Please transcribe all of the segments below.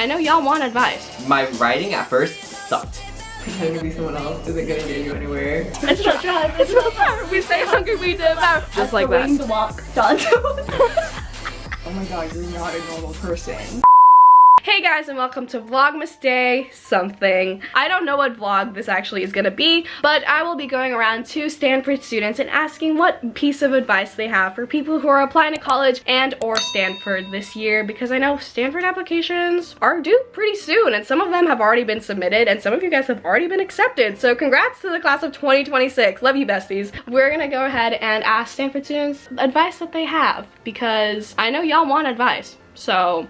I know y'all want advice. My writing at first sucked. Pretending to be someone else isn't gonna get you anywhere. It's not drive, it's not power. We stay hungry, we devour. Just like that. The walk, John. Oh my god, you're not a normal person. Hey guys, and welcome to Vlogmas Day something. I don't know what vlog this actually is gonna be, but I will be going around to Stanford students and asking what piece of advice they have for people who are applying to college and or Stanford this year, because I know Stanford applications are due pretty soon and some of them have already been submitted and some of you guys have already been accepted. So congrats to the class of 2026. Love you, besties. We're gonna go ahead and ask Stanford students advice that they have, because I know y'all want advice. So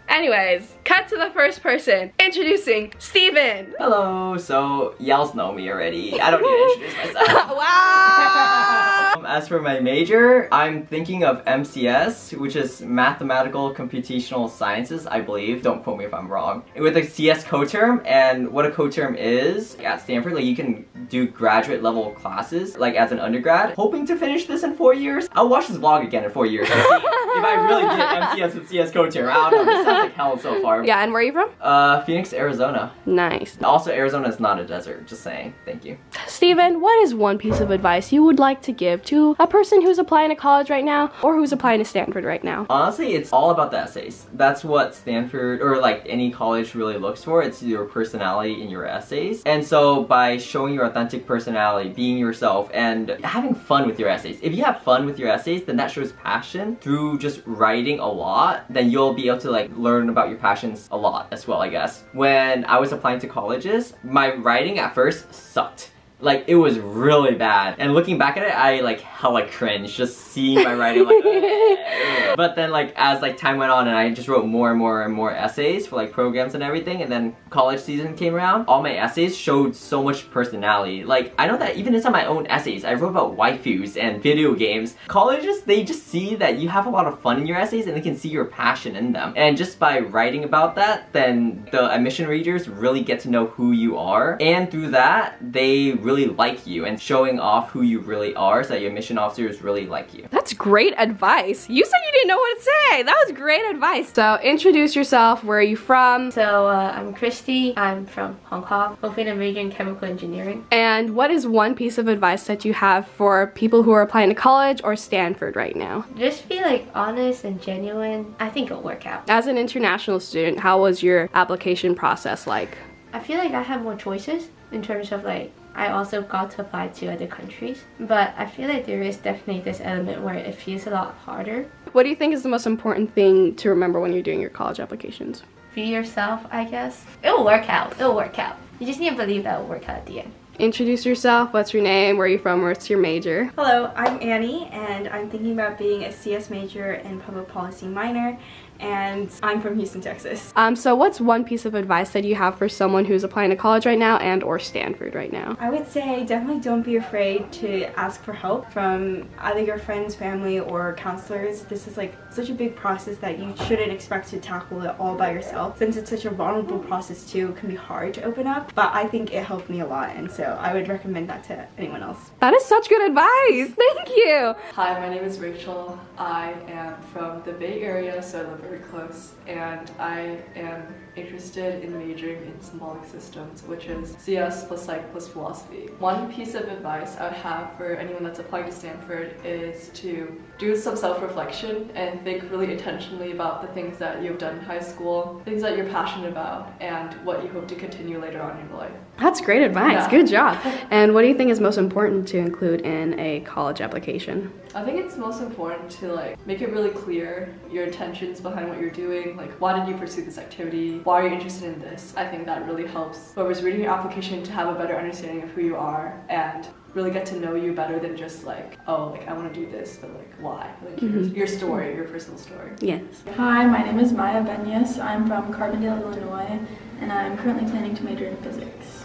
anyways, cut to the first person. Introducing Steven. Hello, so y'all know me already. I don't need to introduce myself. Wow! As for my major, I'm thinking of MCS, which is Mathematical Computational Sciences, I believe. Don't quote me if I'm wrong. With a CS coterm, and what a coterm is, at Stanford, like you can do graduate level classes, like as an undergrad. Hoping to finish this in 4 years. I'll watch this vlog again in 4 years to see if I really get MCS with CS coterm. I don't know, this sounds like hell so far. Yeah, and where are you from? Phoenix, Arizona. Nice. Also, Arizona is not a desert, just saying. Thank you. Steven, what is one piece of advice you would like to give to a person who's applying to college right now or who's applying to Stanford right now? Honestly, it's all about the essays. That's what Stanford, or like any college, really looks for. It's your personality in your essays. And so by showing your authentic personality, being yourself, and having fun with your essays. If you have fun with your essays, then that shows passion. Through just writing a lot, then you'll be able to like learn about your passions a lot as well, I guess. When I was applying to colleges, my writing at first sucked. Like, it was really bad. And looking back at it, I like hella cringe just seeing my writing like ugh. But then like as like time went on and I just wrote more and more and more essays for like programs and everything, and then college season came around, all my essays showed so much personality. Like, I know that even inside my own essays, I wrote about waifus and video games. Colleges, they just see that you have a lot of fun in your essays and they can see your passion in them. And just by writing about that, then the admission readers really get to know who you are. And through that, they really like you, and showing off who you really are so that your admission officers really like you. That's great advice. You said you didn't know what to say. That was great advice. So introduce yourself. Where are you from? So I'm Christy. I'm from Hong Kong. Hopefully I'm majoring in chemical engineering. And what is one piece of advice that you have for people who are applying to college or Stanford right now? Just be like honest and genuine. I think it'll work out. As an international student, how was your application process like? I feel like I have more choices in terms of like, I also got to apply to other countries, but I feel like there is definitely this element where it feels a lot harder. What do you think is the most important thing to remember when you're doing your college applications? Be yourself, I guess. It'll work out. It'll work out. You just need to believe that it'll work out at the end. Introduce yourself. What's your name? Where are you from? What's your major? Hello, I'm Annie, and I'm thinking about being a CS major and public policy minor, and I'm from Houston, Texas. So what's one piece of advice that you have for someone who's applying to college right now and or Stanford right now? I would say definitely don't be afraid to ask for help from either your friends, family, or counselors. This is like such a big process that you shouldn't expect to tackle it all by yourself. Since it's such a vulnerable process too, it can be hard to open up, but I think it helped me a lot, and so I would recommend that to anyone else. That is such good advice. Thank you. Hi, my name is Rachel. I am from the Bay Area, so I live very close, and I am interested in majoring in symbolic systems, which is CS plus psych plus philosophy. One piece of advice I would have for anyone that's applying to Stanford is to do some self-reflection and think really intentionally about the things that you've done in high school, things that you're passionate about, and what you hope to continue later on in your life. That's great advice. Yeah. Good job. And what do you think is most important to include in a college application? I think it's most important to like make it really clear your intentions behind what you're doing. Like, why did you pursue this activity? Why are you interested in this? I think that really helps whoever's reading your application to have a better understanding of who you are and really get to know you better than just like, oh, like I want to do this, but like why? Like your story, your personal story. Yes. Hi, my name is Maya Benyas. I'm from Carbondale, Illinois, and I'm currently planning to major in physics.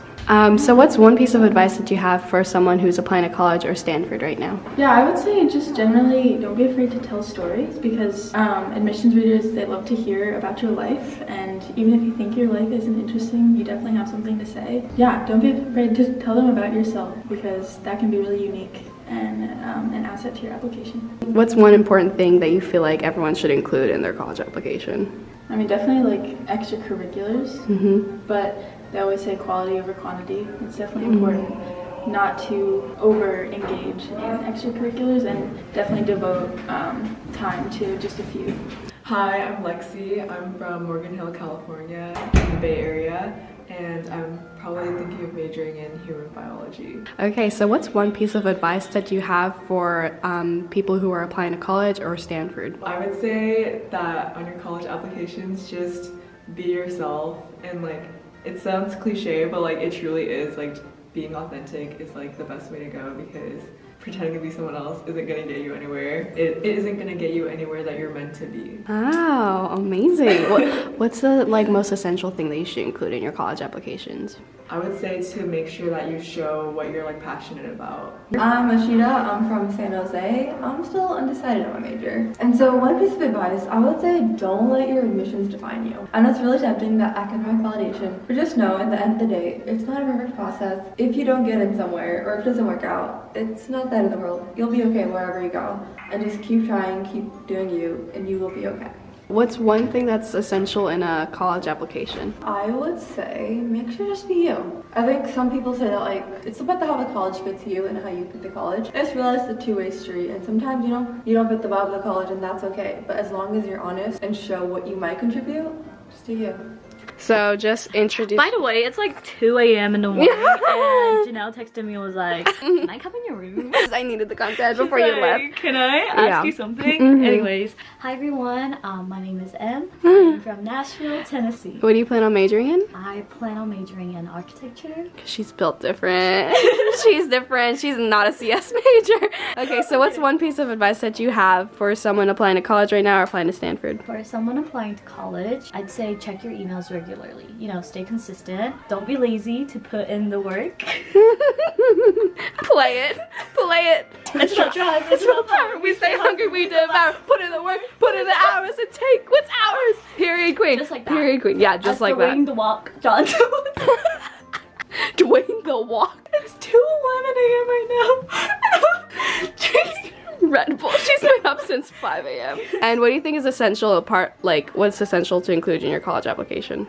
So what's one piece of advice that you have for someone who's applying to college or Stanford right now? Yeah, I would say just generally don't be afraid to tell stories, because admissions readers, they love to hear about your life, and even if you think your life isn't interesting, you definitely have something to say. Yeah, don't be afraid to tell them about yourself, because that can be really unique and an asset to your application. What's one important thing that you feel like everyone should include in their college application? I mean, definitely like extracurriculars, but they always say quality over quantity. It's definitely important not to over engage in extracurriculars and definitely devote time to just a few. Hi, I'm Lexi. I'm from Morgan Hill, California, in the Bay Area, and I'm probably thinking of majoring in human biology. Okay, so what's one piece of advice that you have for people who are applying to college or Stanford? I would say that on your college applications, just be yourself, and like, it sounds cliche, but like it truly is, like being authentic is like the best way to go, because pretending to be someone else isn't gonna get you anywhere. It isn't gonna get you anywhere that you're meant to be. Wow, amazing. What's the like most essential thing that you should include in your college applications? I would say to make sure that you show what you're like passionate about. I'm Ashita, I'm from San Jose. I'm still undecided on my major. And so one piece of advice, I would say don't let your admissions define you. I know it's really tempting, that academic validation, but just know at the end of the day, it's not a perfect process. If you don't get in somewhere, or if it doesn't work out, it's not the end of the world. You'll be okay wherever you go. And just keep trying, keep doing you, and you will be okay. What's one thing that's essential in a college application? I would say make sure to just be you. I think some people say that like it's about how the college fits you and how you fit the college. I just realized it's a two-way street, and sometimes you don't fit the vibe of the college, and that's okay. But as long as you're honest and show what you might contribute, just do you. So just introduce. By the way, it's like 2 a.m. in the morning, and Janelle texted me and was like, "Can I come in your room?" I needed the content before you left. Can I ask you something? Anyways, hi everyone. My name is Em. I'm from Nashville, Tennessee. What do you plan on majoring in? I plan on majoring in architecture. She's built different. She's different. She's not a CS major. Okay, so what's one piece of advice that you have for someone applying to college right now or applying to Stanford? For someone applying to college, I'd say check your emails regularly. You know, stay consistent. Don't be lazy to put in the work. Play it. It's about drive. It's about power. We stay hungry, we devour. Put in the work, put in the hours, and take what's ours. Period queen. Just like that. Period queen. Yeah, just like that. Dwayne the Walk Johnson. Dwayne the Walk. It's 2:11 a.m. right now. Drinking Red Bull. She's been up since 5 a.m. And what do you think is essential what's essential to include in your college application?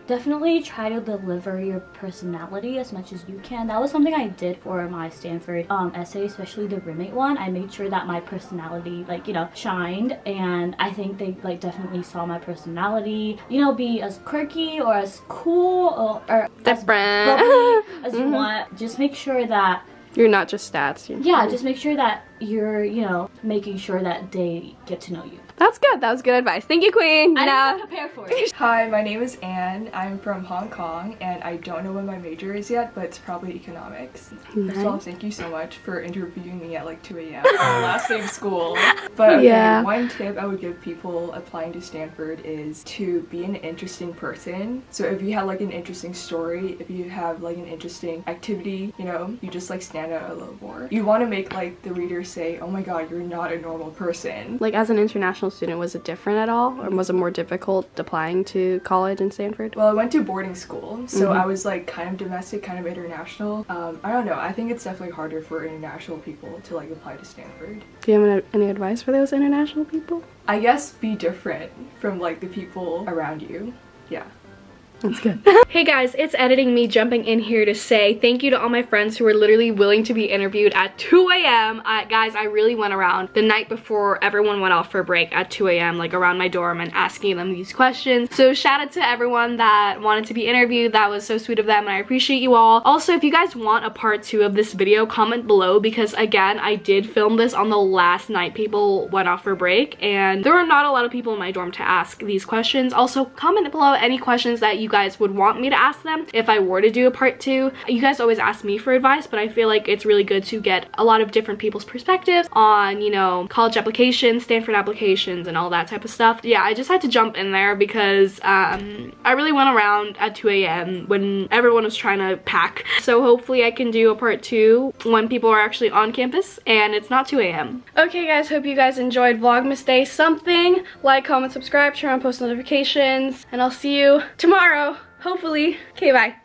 Definitely try to deliver your personality as much as you can. That was something I did for my Stanford essay, especially the roommate one. I made sure that my personality, like, you know, shined, and I think they like definitely saw my personality, you know, be as quirky or as cool or as bubbly as you want. Just make sure that you're not just stats. Just make sure that you're, you know, making sure that they get to know you. That's good. That was good advice. Thank you, Queen. I didn't prepare for it. Hi, my name is Anne. I'm from Hong Kong, and I don't know what my major is yet, but it's probably economics. First of all, thank you so much for interviewing me at like 2 a.m. our last day of school. But okay, one tip I would give people applying to Stanford is to be an interesting person. So if you have like an interesting story, if you have like an interesting activity, you know, you just like stand out a little more. You want to make like the reader say, oh my god, you're not a normal person. Like as an international student, was it different at all, or was it more difficult applying to college in Stanford? Well, I went to boarding school, so I was like kind of domestic, kind of international. I don't know, I think it's definitely harder for international people to like apply to Stanford. Do you have any advice for those international people? I guess be different from like the people around you. Yeah. That's good. Hey guys, it's editing me jumping in here to say thank you to all my friends who were literally willing to be interviewed at 2 a.m. Guys, I really went around the night before everyone went off for break at 2 a.m. like around my dorm and asking them these questions. So shout out to everyone that wanted to be interviewed. That was so sweet of them and I appreciate you all. Also, if you guys want a part 2 of this video, comment below, because again, I did film this on the last night people went off for break and there were not a lot of people in my dorm to ask these questions. Also, comment below any questions that you guys would want me to ask them if I were to do a part 2. You guys always ask me for advice, but I feel like it's really good to get a lot of different people's perspectives on, you know, college applications, Stanford applications, and all that type of stuff. Yeah, I just had to jump in there because I really went around at 2 a.m. when everyone was trying to pack. So hopefully I can do a part 2 when people are actually on campus and it's not 2 a.m. Okay guys, hope you guys enjoyed Vlogmas Day something. Like, comment, subscribe, turn on post notifications, and I'll see you tomorrow. Hopefully. Okay, bye.